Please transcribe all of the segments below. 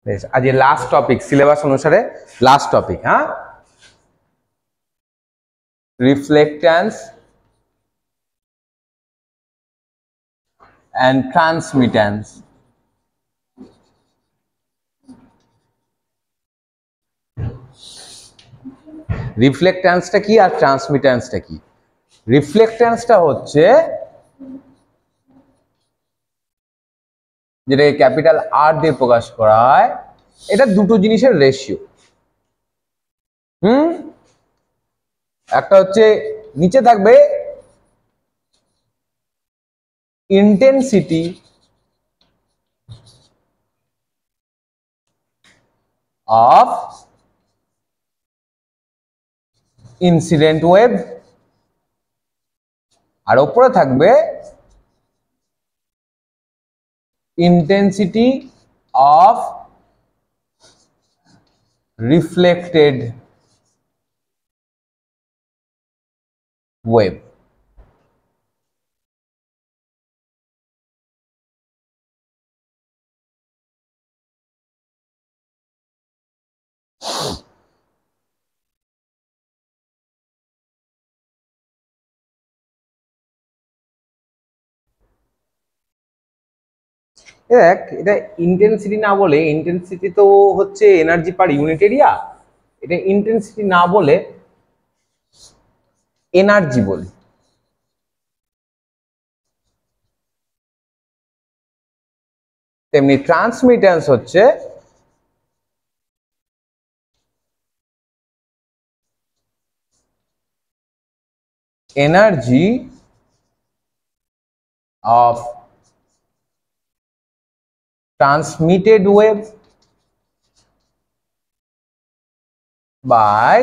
বেশ, আজ last topic syllabus অনুসারে লাস্ট টপিক, হ্যাঁ, রিফ্লেক্ট্যান্স and transmittance. রিফ্লেক্ট্যান্সটা কি আর ট্রান্সমিট্যান্সটা কি? রিফ্লেক্ট্যান্সটা হচ্ছে যেটাকে ক্যাপিটাল আর দিয়ে প্রকাশ করা হয়, এটা দুটো জিনিসের রেশিও। একটা হচ্ছে নিচে থাকবে ইন্টেন্সিটি অফ ইনসিডেন্ট ওয়েভ, আর উপরে থাকবে ইন্টেন্সিটি অফ রিফ্লেক্টেড ওয়েভ। দেখ, এটা ইন্টেন্সিটি না বলে, ইন্টেন্সিটি তো হচ্ছে এনার্জি পার ইউনিট এরিয়া, এটা ইন্টেন্সিটি না বলে এনার্জি বলি। তেমনি ট্রান্সমিট্যান্স হচ্ছে energy of transmitted wave by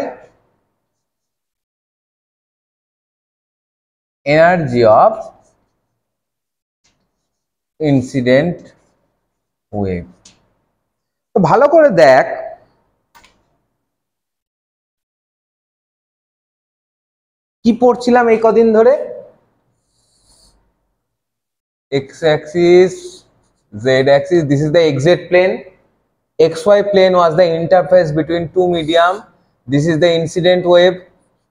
energy of incident wave। তো ভালো করে দেখ, কি পড়ছিলাম এই কদিন ধরে, x axis, z axis, this is the xz plane, xy plane was the interface between two medium, this is the incident wave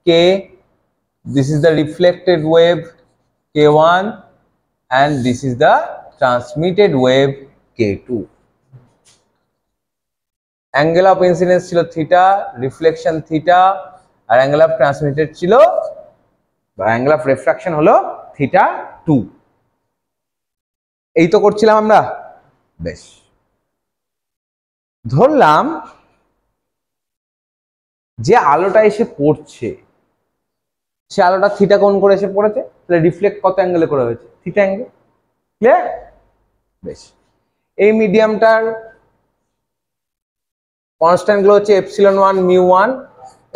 k, this is the reflected wave k1, and this is the transmitted wave k2. Angle of incidence ছিল theta, reflection theta, আর angle of transmitted ছিল বা angle of refraction হলো theta 2। এই তো করছিলাম আমরা। বেশ, ধরলাম যে আলোটা এসে পড়ছে, সে আলোটা থিটা কোণ করে এসে পড়েছে, তাহলে রিফ্লেক্ট কত অ্যাঙ্গেলে করে হয়েছে? Theta angle. ক্লিয়ার? বেশ, এই মিডিয়ামটার কনস্ট্যান্ট গুলো হচ্ছে এপসিলন 1 মিউ 1,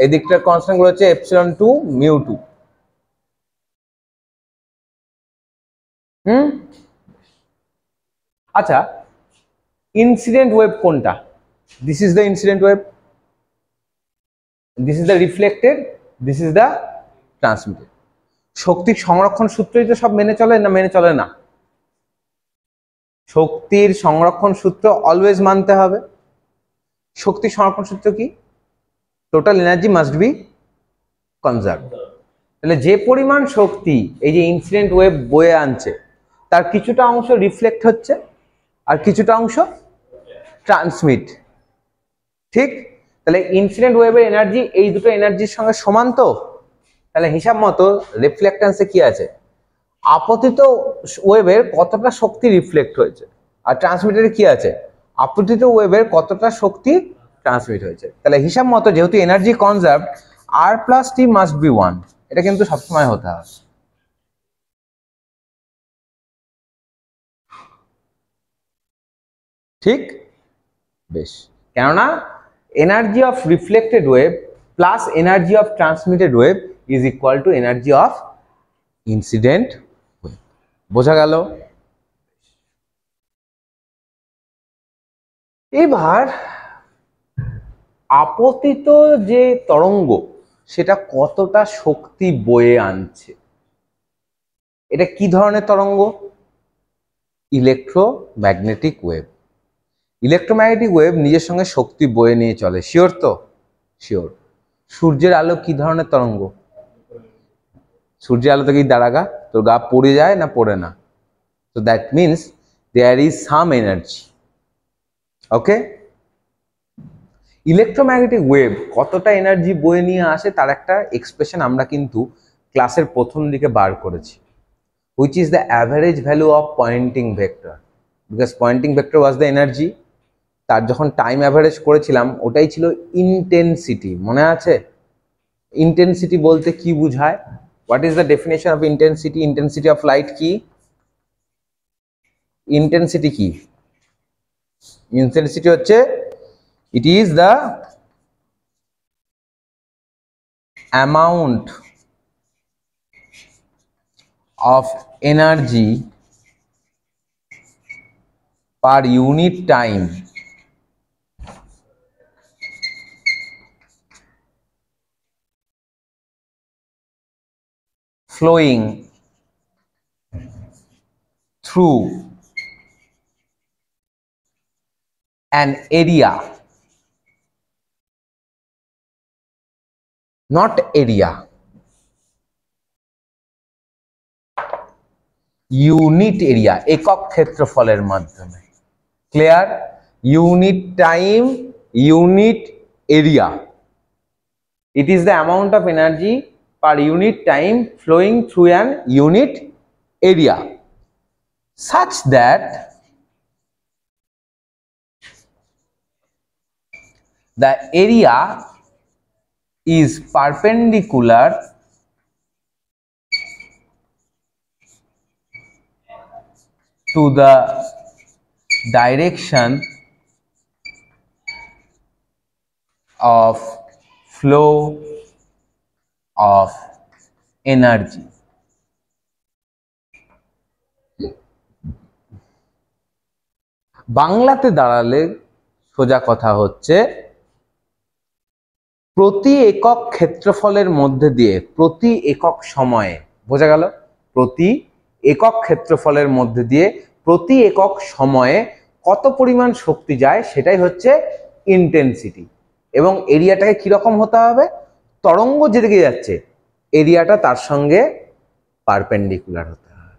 এই দিকটার কনস্ট্যান্ট গুলো হচ্ছে এপসিলন 2 মিউ 2। আচ্ছা, ইনসিডেন্ট ওয়েভ কোনটা? This is the incident wave, this is the reflected, this is the transmitted. শক্তির সংরক্ষণ সূত্রই তো সব মেনে চলে না মেনে চলে না? শক্তির সংরক্ষণ সূত্র অলওয়েজ মানতে হবে। শক্তির সংরক্ষণ সূত্র কি? Total energy must be conserve. তাহলে যে পরিমাণ শক্তি এই যে ইনসিডেন্ট ওয়েভ বয়ে আনছে, তার কিছুটা অংশ রিফ্লেক্ট হচ্ছে আর কিছুটা অংশ ট্রান্সমিট। ঠিক? তাহলে ইনসিডেন্ট ওয়েভের এনার্জি এই দুটো এনার্জির সঙ্গে সমান। তো তাহলে হিসাব মতো রিফ্লেক্ট্যান্সে কি আছে? আপতিত ওয়েভের কতটা শক্তি রিফ্লেক্ট হয়েছে, আর ট্রান্সমিটারে কি আছে? আপতিত ওয়েভের কতটা শক্তি ট্রান্সমিট হয়েছে। তাহলে হিসাব মতো যেহেতু এনার্জি কনজার্ভড, আর প্লাস টি মাস্ট বি 1, এটা কিন্তু সবসময় হতে হবে। ঠিক? বেশ, কেননা energy of reflected wave plus energy of transmitted wave is equal to energy of incident wave. বোঝা গেল? এবার আপতিত যে তরঙ্গ, সেটা কতটা শক্তি বয়ে আনছে। এটা কি ধরনের তরঙ্গ? Electromagnetic wave. ইলেকট্রোম্যাগনেটিক ওয়েভ নিজের সঙ্গে শক্তি বয়ে নিয়ে চলে, শিওর তো? শিওর। সূর্যের আলো কি ধরনের তরঙ্গ? সূর্যের আলো থেকে দাঁড়াগা তোর গা পড়ে যায় না পড়ে না? তো that means there is some energy. Okay, electromagnetic wave কতটা এনার্জি বয়ে নিয়ে আসে তার একটা এক্সপ্রেশন আমরা কিন্তু ক্লাসের প্রথম দিকে বার করেছি, which is the average value of Poynting vector, because Poynting vector was the energy। তার যখন টাইম অ্যাভারেজ করেছিলাম ওটাই ছিল ইন্টেন্সিটি, মনে আছে? ইন্টেন্সিটি বলতে কি বোঝায়? What is the definition of intensity? Intensity of light কি? ইন্টেন্সিটি কি? ইন্টেন্সিটি হচ্ছে it is the amount of energy per unit time flowing through an area, not area, unit area, একক ক্ষেত্রফলের মাধ্যমে। Clear? Unit time, unit area. It is the amount of energy per unit time flowing through an unit area such that the area is perpendicular to the direction of flow of energy। বাংলাতে দাঁড়ালে সোজা কথা হচ্ছে প্রতি একক ক্ষেত্রফলের মধ্যে দিয়ে প্রতি একক সময়ে, বোঝা গেল? প্রতি একক ক্ষেত্রফলের মধ্যে দিয়ে প্রতি একক সময়ে কত পরিমাণ শক্তি যায় সেটাই হচ্ছে ইন্টেন্সিটি। এবং এরিয়াটাকে কিরকম হতে হবে? তরঙ্গ যেদিকে যাচ্ছে এরিয়াটা তার সঙ্গে পারপেন্ডিকুলার হতে হবে।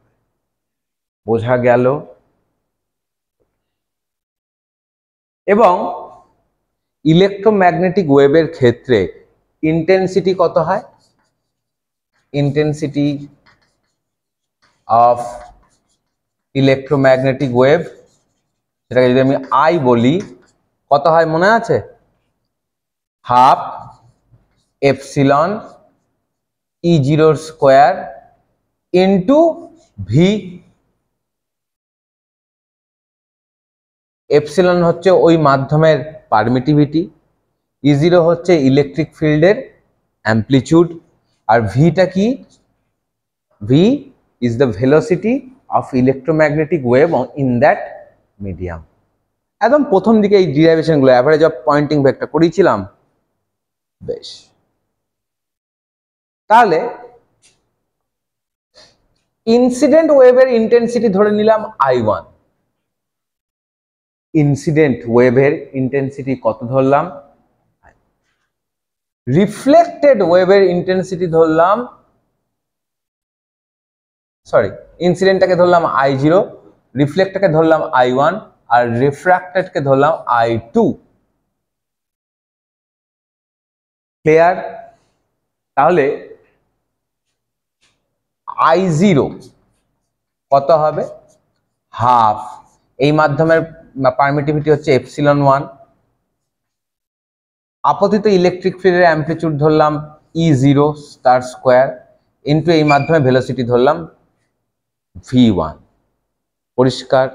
বোঝা গেল? এবং ইলেকট্রোম্যাগনেটিক ওয়েভের ক্ষেত্রে ইন্টেন্সিটি কত হয়? ইন্টেন্সিটি অফ ইলেকট্রোম্যাগনেটিক ওয়েভ, সেটাকে যদি আমি আই বলি কত হয় মনে আছে? Half epsilon E0 square into V. Epsilon হচ্ছে ওই মাধ্যমের পারমিটিভিটি, E0 হচ্ছে ইলেকট্রিক ফিল্ডের অ্যাম্পলিটিউড, আর ভিটা কি? V is the velocity of electromagnetic wave in that medium. একদম প্রথম দিকে এই ডিরাইভেশনগুলো অ্যাভারেজ অফ পয়েন্টিং ভেক্টর করেছিলাম। বেশ, তাহলে ইনসিডেন্ট ওয়েভের ইন্টেন্সিটি ধরে নিলাম I1। ইনসিডেন্ট ওয়েভের ইন্টেন্সিটি কত ধরলাম? রিফ্লেক্টেড ওয়েভের ইন্টেন্সিটি ধরলাম, সরি, ইনসিডেন্টটাকে ধরলাম I0, রিফ্লেক্টটাকে ধরলাম I1, আর রিফ্র্যাক্টেডকে ধরলাম I2। ক্লিয়ার? তাহলে I0 কত হবে? হাফ, এই মাধ্যমের পারমিটিভিটি হচ্ছে ε1। আপতিত ইলেকট্রিক ফিল্ডের অ্যাম্পলিটিউড ধরলাম E0 তার স্কোয়ার ইন্টু এই মাধ্যমে ভেলোসিটি ধরলাম V1। পরিষ্কার?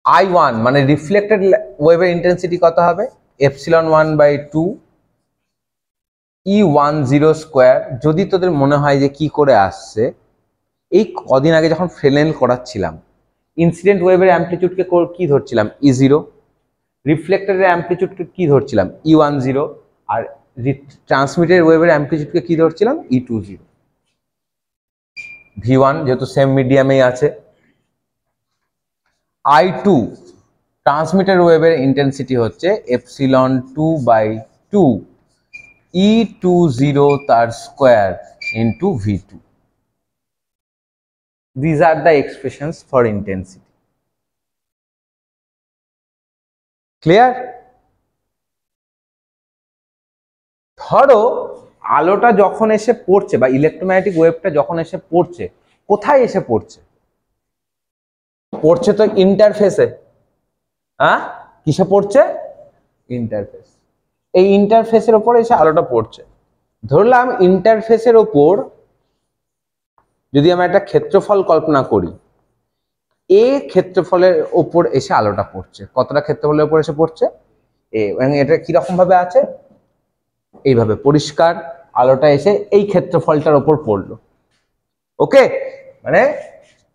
I1 মানে রিফ্লেক্টেড ওয়েভের ইন্টেন্সিটি কত হবে? ε1/2 E10 স্কোয়ার। যদি তোদের মনে হয় যে কি করে আসছে, এই কদিন আগে যখন ফ্রেনেল করাচ্ছিলাম ইনসিডেন্ট ওয়েভের অ্যাম্পলিটিউডকে কি ধরছিলাম? E0, রিফ্লেক্টেডের অ্যাম্পলিটিউডকে কি ধরছিলাম? E10, আর ট্রান্সমিটেড ওয়েভের অ্যাম্পলিটিউডকে কি ধরছিলাম? E20। V1 যেহেতু সেম মিডিয়ামেই আছে। I2 ট্রান্সমিটেড ওয়েভের ইন্টেন্সিটি হচ্ছে ε2/2 E20 তার square into V2। These are the expressions for intensity. Clear? ধরো আলোটা যখন এসে পড়ছে বা ইলেকট্রোম্যাগনেটিক ওয়েভটা যখন এসে পড়ছে, কোথায় এসে পড়ছে? পড়ছে তো ইন্টারফেসে। হ্যাঁ, কিসে পড়ছে? ইন্টারফেস। এই ইন্টারফেসের ওপর এসে আলোটা পড়ছে। ধরলাম ইন্টারফেসের ওপর যদি আমরা একটা ক্ষেত্রফল কল্পনা করি, এ ক্ষেত্রফলের ওপর এসে আলোটা পড়ছে। কতটা ক্ষেত্রফলের ওপর এসে পড়ছে? এ। এবং এটা কিরকম ভাবে আছে? এইভাবে পরিষ্কার আলোটা এসে এই ক্ষেত্রফলটার ওপর পড়লো। ওকে, মানে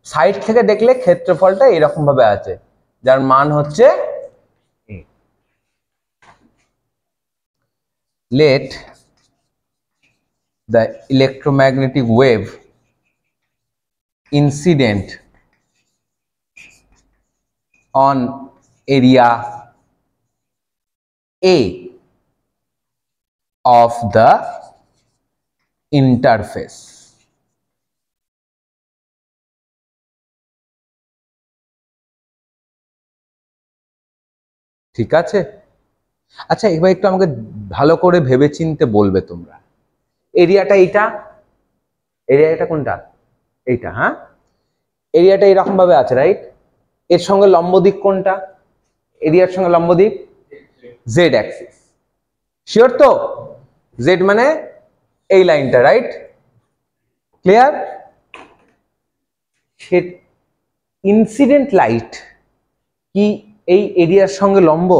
সাইড থেকে দেখলে ক্ষেত্রফলটা এরকম ভাবে আছে, যার মান হচ্ছে এ। Let the electromagnetic wave incident on area A of the interface. ঠিক আছে? আচ্ছা, এবার একটু আমাকে ভালো করে ভেবেচিন্তে বলবে তোমরা, এরিয়াটা এইটা, এরিয়াটা কোনটা? এইটা। হ্যাঁ, এরিয়াটা এরকম ভাবে আছে, রাইট? এর সঙ্গে লম্ব দিক কোনটা? এরিয়ার সঙ্গে লম্ব দিক জেড অ্যাক্সিস। শিওর তো? জেড মানে এই লাইনটা, রাইট? ক্লিয়ার? সে ইনসিডেন্ট লাইট কি এই এরিয়ার সঙ্গে লম্ব?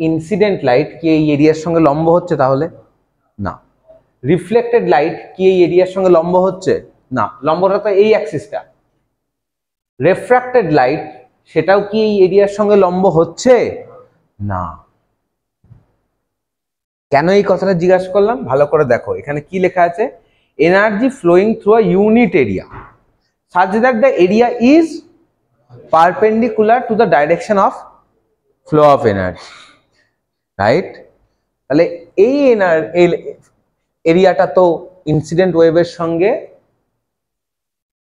ইনসিডেন্ট লাইট কি এই এরিয়ার সঙ্গে লম্ব হচ্ছে? তাহলে না। রিফ্লেক্টেড লাইট কি এই এরিয়ার সঙ্গে লম্ব হচ্ছে? না, লম্বটা তো এই অ্যাক্সিসটা। রিফ্র্যাক্টেড লাইট সেটাও কি এই এরিয়ার সঙ্গে লম্ব হচ্ছে? না। কেন এই কথাটা জিজ্ঞাসা করলাম? ভালো করে দেখো, এখানে কি লেখা আছে? Energy flowing through a unit area such that the area is perpendicular to the direction of flow of energy, right? তাহলে এই এরিয়াটা তো ইনসিডেন্ট ওয়েভের সঙ্গে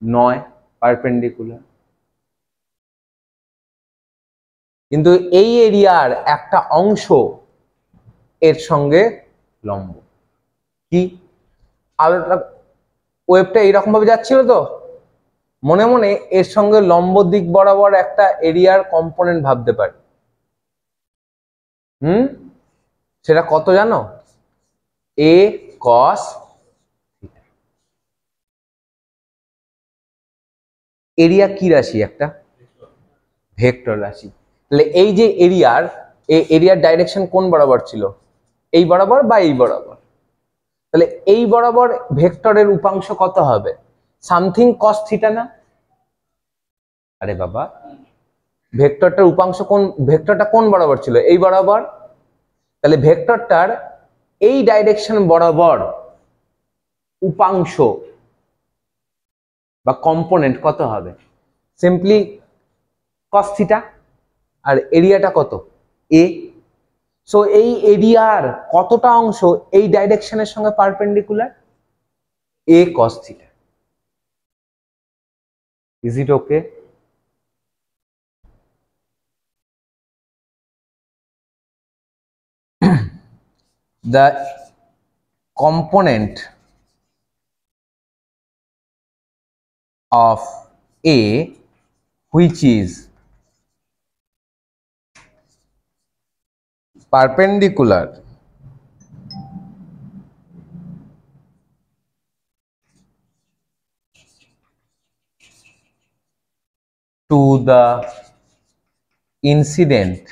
নয়, পারপেন্ডিকুলার। কিন্তু এই এরিয়ার একটা অংশ এর সঙ্গে লম্ব। কি? আলোটা ওয়েভটা এইরকম ভাবে যাচ্ছিল তো, মনে মনে এর সঙ্গে লম্ব দিক বরাবর একটা এরিয়ার কম্পোনেন্ট ভাবতে পারি। সেটা কত জানো? এ কস থিটা। এরিয়া কি রাশি? একটা ভেক্টর রাশি। তাহলে এই যে এরিয়ার ডাইরেকশন কোন বরাবর ছিল? এই বরাবর বা এই বরাবর? তাহলে এই বরাবর ভেক্টরের উপাংশ কত হবে? সামথিং কস থিটা না? আরে বাবা, ভেক্টরটার উপাংশ কোন? ভেক্টরটা কোন বরাবর ছিল? এই বরাবর। তাহলে ভেক্টরটার এই ডাইরেকশন বরাবর উপাংশ বা কম্পোনেন্ট কত হবে? Simply cos theta. আর এরিয়াটা কত? এ। সো এই এরিয়ার কতটা অংশ এই ডাইরেকশনের সঙ্গে perpendicular? A cos theta. Is it okay? The component of A which is perpendicular to the incident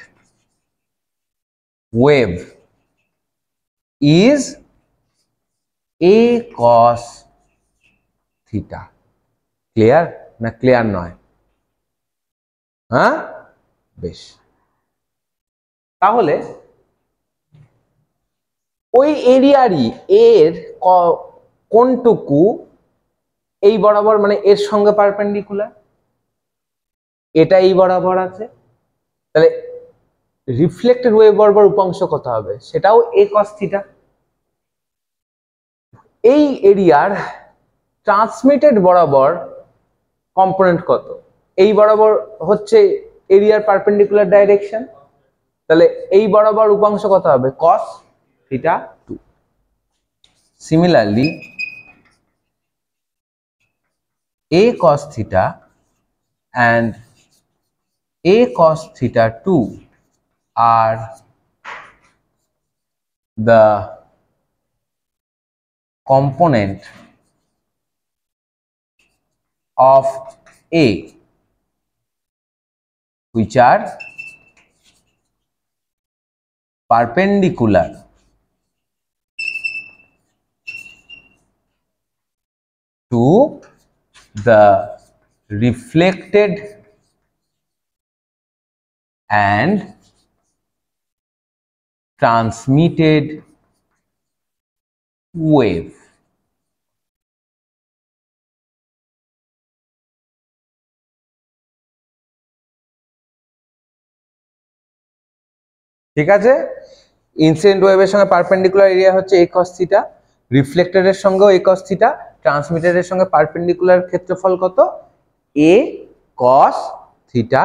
wave is A cos theta. Clear না ক্লিয়ার নয়? হ্যাঁ, বেশ। তাহলে ওই এরিয়ারই এর কোনটুকু এই বরাবর, মানে এর সঙ্গে পারপেন্ডিকুলার? এটা এই বরাবর আছে, তাহলে রিফ্লেক্টেড ওয়েভ বরাবর উপাংশ কত হবে, সেটাও a cos থিটা। এই এরিয়ার ট্রান্সমিটেড বরাবর কম্পোনেন্ট কত, এই বরাবর হচ্ছে এরিয়ার পারপেন্ডিকুলার ডাইরেকশন, তাহলে এই বরাবর উপাংশ কত হবে, cos theta 2। Similarly a cos theta and a cos theta 2 are the component of A which are perpendicular to the reflected and transmitted wave। ঠিক আছে, ইনসিডেন্ট ওয়েভের সঙ্গে পারপেন্ডিকুলার এরিয়া হচ্ছে a cos থিটা, রিফ্লেক্টেডের সঙ্গেও a cos থিটা, ট্রান্সমিটেডের সঙ্গে perpendicular ক্ষেত্রফল কত, a cos theta.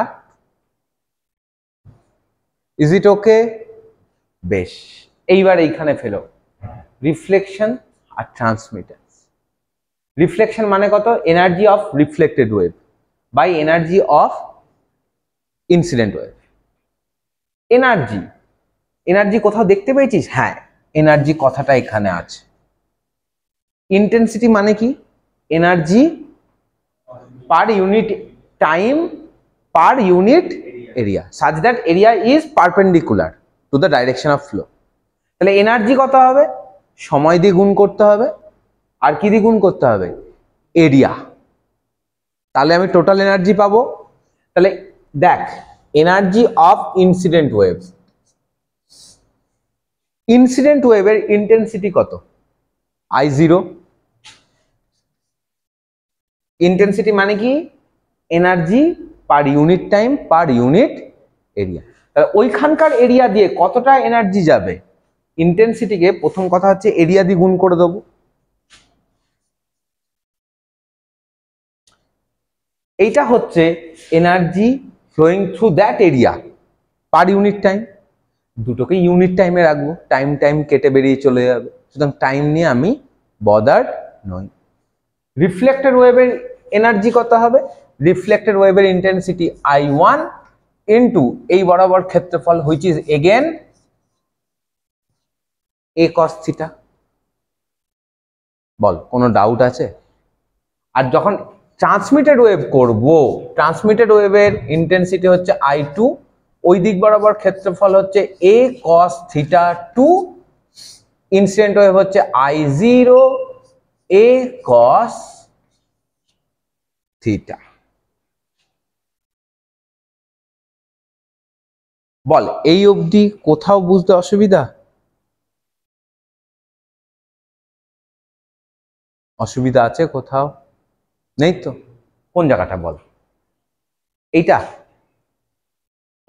Is it okay? বেশ, এইবার এইখানে ফেলো রিফ্লেকশন আর ট্রান্সমিটেন্স। রিফ্লেকশন মানে কত, energy of reflected wave by energy of incident wave. Energy, energy কোথাও দেখতে পেয়েছিস? হ্যাঁ, এনার্জি কথাটা এখানে আছে। ইন্টেন্সিটি মানে কি, energy per unit time per unit area, such that area is perpendicular to the direction of flow. তাহলে এনার্জি কত হবে, সময় দিয়ে গুণ করতে হবে, আর কি দিয়ে গুণ করতে হবে, এরিয়া, তাহলে আমি টোটাল এনার্জি পাবো। তাহলে দেখ, energy of incident wave, incident ওয়েভের ইন্টেন্সিটি কত, I0। ইন্টেন্সিটি মানে কি, energy per unit time per unit area. তাহলে ওইখানকার এরিয়া দিয়ে কতটা এনার্জি যাবে, ইন্টেন্সিটিকে প্রথম কথা হচ্ছে এরিয়া দিয়ে গুণ করে দেবো। এইটা হচ্ছে energy flowing through that area per unit time, দুটোকে ইউনিট টাইমে রাখবো, টাইম টাইম কেটে বেরিয়ে চলে যাবে, সুতরাং টাইম নিয়ে আমি বদার্ড নই। রিফ্লেক্টেড ওয়েভের এনার্জি কত হবে, রিফ্লেক্টেড ওয়েভের ইন্টেন্সিটি I1 ইন্টু এই বরাবর ক্ষেত্রফল which is again a cos theta. বল, কোনো ডাউট আছে? আর যখন ট্রান্সমিটেড ওয়েভ করব, ট্রান্সমিটেড ওয়েভের ইন্টেন্সিটি হচ্ছে I2, ওই দিক বরাবর ক্ষেত্রফল হচ্ছে a cos theta 2, incident wave হচ্ছে I0 a cos থিটা। বল, এই অবধি কোথাও বুঝতে অসুবিধা? অসুবিধা আছে কোথাও? নেই তো? কোন জায়গাটা বল? এইটা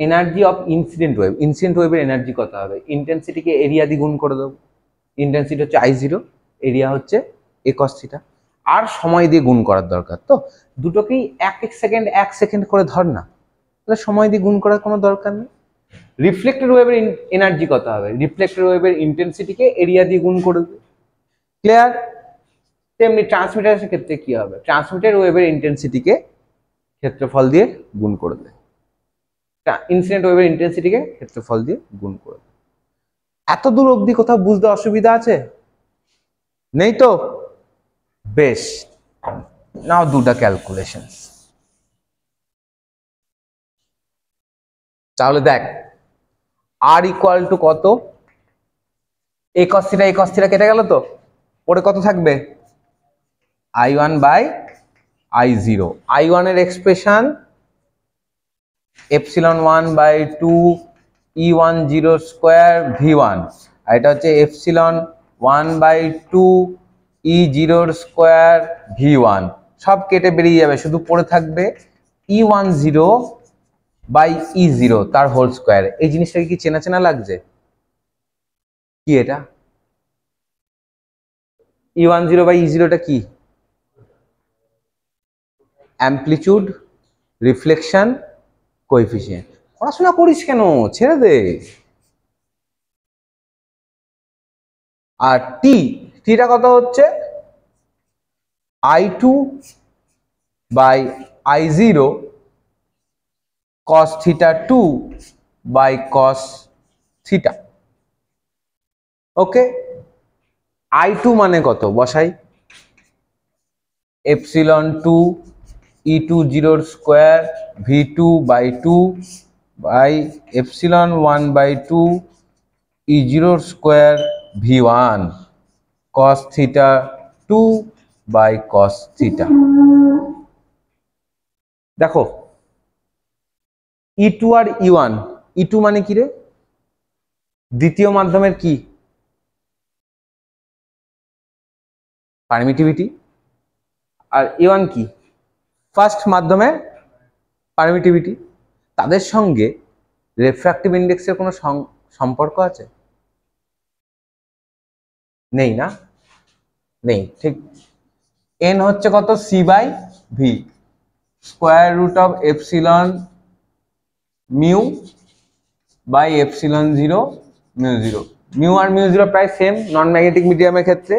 energy of incident wave, incident ওয়েভের এনার্জি কত হবে, ইন্টেন্সিটিকে এরিয়া দিয়ে গুণ করে দেবো, ইন্টেন্সিটি হচ্ছে I0, এরিয়া হচ্ছে a cos থিটা, আর সময় দিয়ে গুণ করার দরকার, তো দুটোকেই এক সেকেন্ড করে ধর না, তাহলে সময় দিয়ে গুণ করার কোনো দরকার নেই। রিফ্লেক্টেড ওয়েভের এনার্জি কত হবে, রিফ্লেক্টেড ওয়েভের ইন্টেন্সিটিকে এরিয়া দিয়ে গুণ করে দেবে, ক্লিয়ার? তেমনি ট্রান্সমিটারের ক্ষেত্রে কি হবে, ট্রান্সমিটেড ওয়েভের ইন্টেন্সিটিকে ক্ষেত্রফল দিয়ে গুণ করে দেবে, ইনসিডেন্ট ওয়েভের ইন্টেন্সিটিকে ক্ষেত্রফল দিয়ে গুণ করে দেবে। এত দূর অবধি কোথাও বুঝতে অসুবিধা আছে? নেই তো? বেশ, নাও ডু দ্য ক্যালকুলেশনস। তাহলে দেখ, আর ইকুয়াল টু কত, a cos থিটা কেটে গেল, তো পরে কত থাকবে, I1 বাই I0। I1 এর expression epsilon1 by 2 E10 square V1, আর এটা হচ্ছে epsilon1 by 2 E0 square V1, সব কেটে বেরিয়ে যাবে, শুধু পড়ে থাকবে E10 বাই E0 তার হোল স্কোয়ার। এই জিনিসটাকে কি চেনা চেনা লাগছে? কি এটা? E10 বাই E0টা কি? Amplitude reflection coefficient. পড়াশোনা করিস কেন, ছেড়ে দে। আর টিটা কত হচ্ছে? I2 by I0 cos theta 2 by cos theta। Okay, I2 মানে কত বসাই? Epsilon 2 E20 square V2 by 2 by epsilon 1 by 2 E0 square V1 cos theta 2 by cos theta। দেখো E2 আর E1, E2 মানে কি রে? দ্বিতীয় মাধ্যমের কি? পারমিটিভিটি। আর E1 কি? ফার্স্ট মাধ্যমের পারমিটিভিটি। তাদের সঙ্গে রিফ্র্যাক্টিভ ইন্ডেক্সের কোনো সম্পর্ক আছে? নেই না? নেই, ঠিক। n হচ্ছে কত? c by v square root of epsilon mu by epsilon 0 mu 0। Mu আর মিউ 0 প্রায় সেম নন ম্যাগনেটিক মিডিয়ামের ক্ষেত্রে।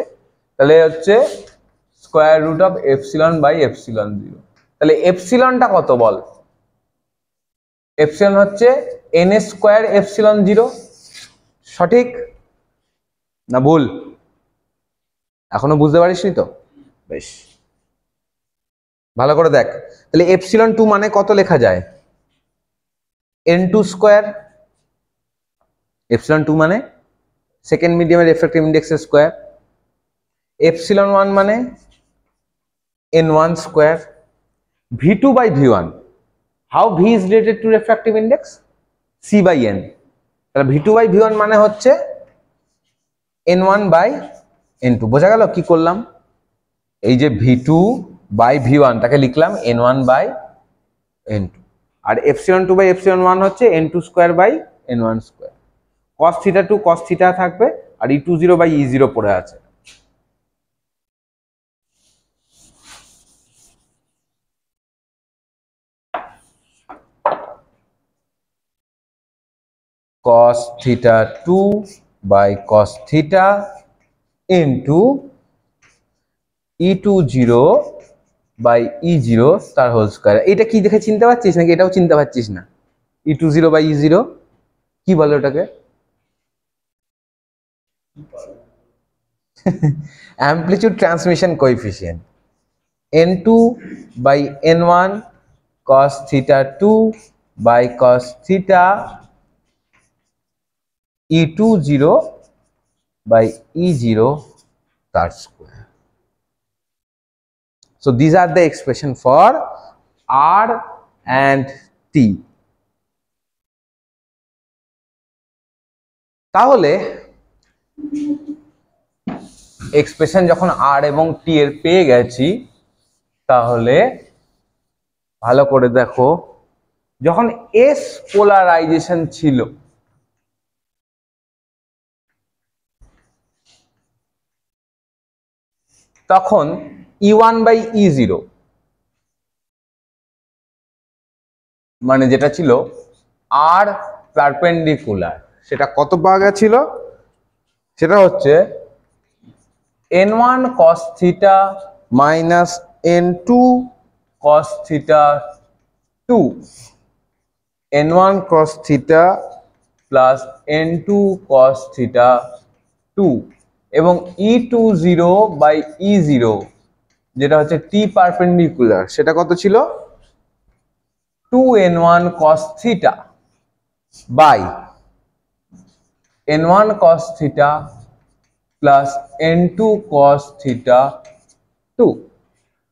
তাহলে হচ্ছে square root of epsilon by epsilon 0। তাহলে এপসিলনটা কত বল? এপসিলন হচ্ছে n স্কোয়ার এপসিলন 0। সঠিক না ভুল? এখনো বুঝতে পারিসনি তো? বেশ, ভালো করে দেখ। তাহলে এপসিলন 2 মানে কত লেখা যায়? n2 square. এপসিলন 2 মানে সেকেন্ড মিডিয়ামের রিফ্র্যাক্টিভ ইন্ডেক্সের স্কোয়ার। এপসিলন 1 মানে n1 square. V2 by V1, how V is related to refractive index? C by n। তাহলে V2 by V1 মানে হচ্ছে n1 by n2। বোঝা গেল কি করলাম? এই যে V2 by V1 তাকে লিখলাম n1 by n2, আর এপসিলন 2 by এপসিলন 1 হচ্ছে n2 square by n1 square. cos theta 2 cos theta থাকবে, আর E20 by E0 পড়ে আছে। cos theta 2 by cos theta into E20 by E0 তার হোল স্কয়ার। এটা কি দেখে চিনতে পারছিস নাকি এটাও চিনতে পারছিস না? E20 by E0 কি বলে ওটাকে? Amplitude transmission coefficient. n2 by n1 cos theta 2 by cos theta E20 by E0 তার square. So these are the expression for R and T. তাহলে এক্সপ্রেশন যখন R এবং T এর পেয়ে গেছি, তাহলে ভালো করে দেখো, যখন S পোলারাইজেশন ছিল তখন E1 by E0 মানে যেটা ছিল R পারপেন্ডিকুলার, সেটা কত পাওয়া গেছিল? সেটা হচ্ছে n1 cos theta minus n2 cos theta 2, n1 cos theta plus n2 cos theta 2, এবং E20 by E0 যেটা হচ্ছে T পারপেন্ডিকুলার, সেটা কত ছিল? 2n1 cos theta by n1 cos theta plus n2 cos theta 2।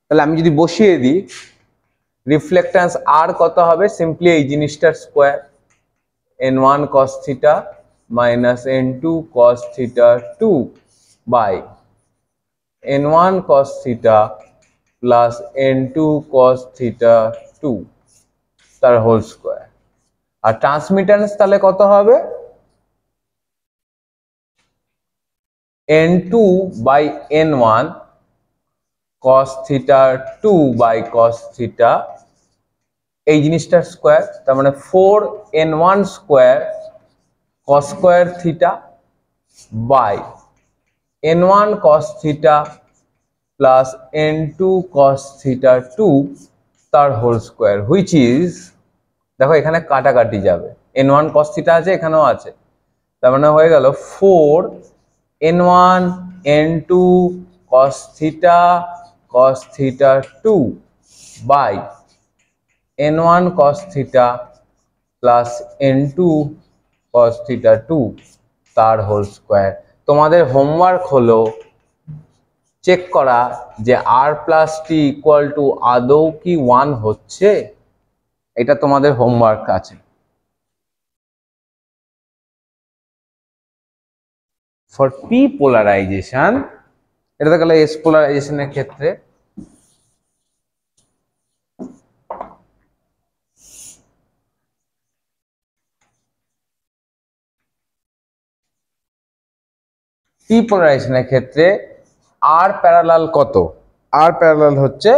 তাহলে আমি যদি বসিয়ে দিই রিফ্লেক্ট্যান্স R কত হবে? সিম্পলি এই জিনিসটার square, n1 cos theta minus n2 cos theta 2 by n1 cos theta plus n2 cos theta 2 তার হোল স্কোয়ার। আর ট্রান্সমিটেন্স তাহলে কত হবে, n2 by n1 cos theta 2 by cos theta, এই জিনিসটার স্কোয়ার, তার মানে 4n1 square cos square theta by n1 cos theta plus n2 cos theta 2 তার whole square, which is, দেখো এখানে কাটাকাটি যাবে, n1 cos থিটা আছে, এখানেও আছে, তার মানে হয়ে গেল 4n1 n2 cos theta 2 by n1 cos theta plus n2 cos theta 2 তার হোল স্কোয়ার। তোমাদের হোমওয়ার্ক হলো চেক করা যে r plus T equal to আদৌ কি 1 হচ্ছে, এটা তোমাদের হোমওয়ার্ক আছে। ফর পি পোলারাইজেশন, এটা তো গেল এস পোলারাইজেশনের ক্ষেত্রে, পি পোলারাইজেশনের ক্ষেত্রে আর প্যারালাল কত, আর প্যারালাল হচ্ছে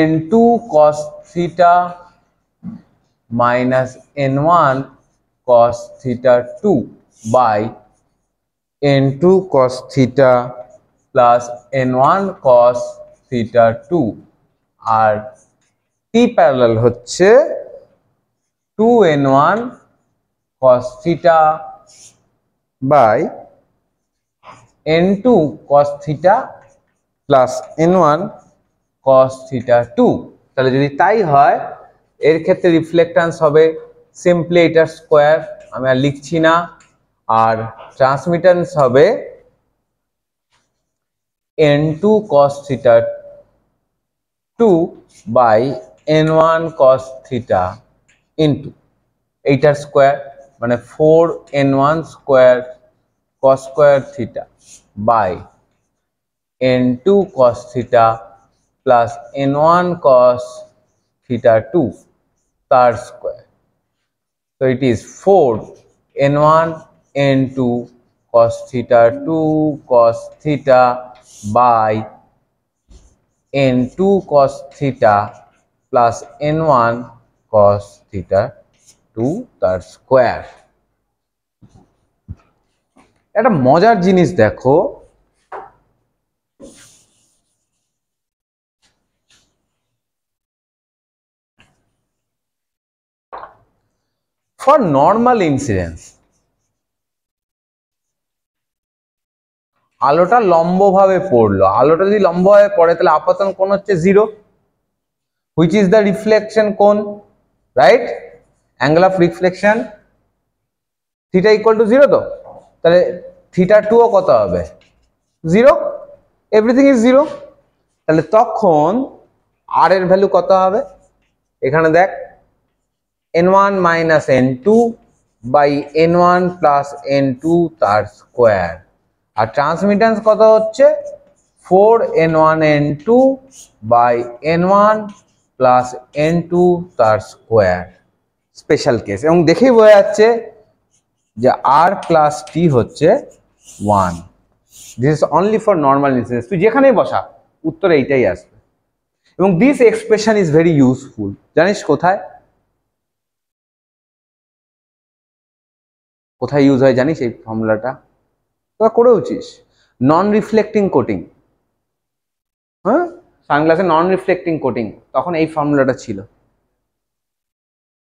n2 cos theta minus n1 cos theta 2 by n2 cos theta plus n1 cos theta 2, আর p প্যারালাল হচ্ছে 2n1 cos theta by n2 cos theta plus n1 cos theta 2। তাহলে যদি তাই হয়, এর ক্ষেত্রে রিফ্লেক্টান্স হবে সিম্পলি এটার স্কোয়ার, আমি আর লিখছি না, আর ট্রান্সমিটেন্স হবে n2 cos theta 2 by n1 cos theta into এইটার স্কোয়ার, মানে 4n1 square cos square theta by n2 cos theta plus n1 cos theta 2 তার square. So it is 4n1 n2 cos theta 2 cos theta by n2 cos theta plus n1 cos theta 2 তার square. একটা মজার জিনিস দেখো, for normal incidence আলোটা লম্বভাবে পড়লো, আলোটা যদি লম্বভাবে পড়ে তাহলে আপতন কোণ হচ্ছে 0, which is the reflection কোণ, right? angle of reflection theta equal to 0, তো তাহলে theta 2 ও কত হবে 0, everything is 0। তাহলে তখন r এর ভ্যালু কত হবে, এখানে দেখ n1 minus n2 by n1 plus n2 তার স্কোয়ার, আর ট্রান্সমিটেন্স কত হচ্ছে 4n1 n2 by n1 plus n2 তার স্কোয়ার, স্পেশাল কেস। এবং দেখেই বোঝা যাচ্ছে যে r plus t হচ্ছে 1। This is only for normal incidence, তুই যেখানেই বসা উত্তর এইটাই আসবে। এবং this expression is very useful, জানিস কোথায় কোথায় ইউজ হয় জানিস এই ফর্মুলাটা, তোরা করেওছিস, নন রিফ্লেক্টিং কোটিং, হ্যাঁ সানগ্লাসে নন রিফ্লেক্টিং কোটিং, তখন এই ফর্মুলাটা ছিল,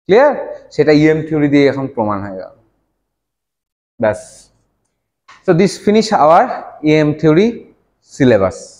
ক্লিয়ার? সেটা ইএম থিওরি দিয়ে এখন প্রমাণ হয়ে গেল, ব্যাস। So this finish our EM theory syllabus.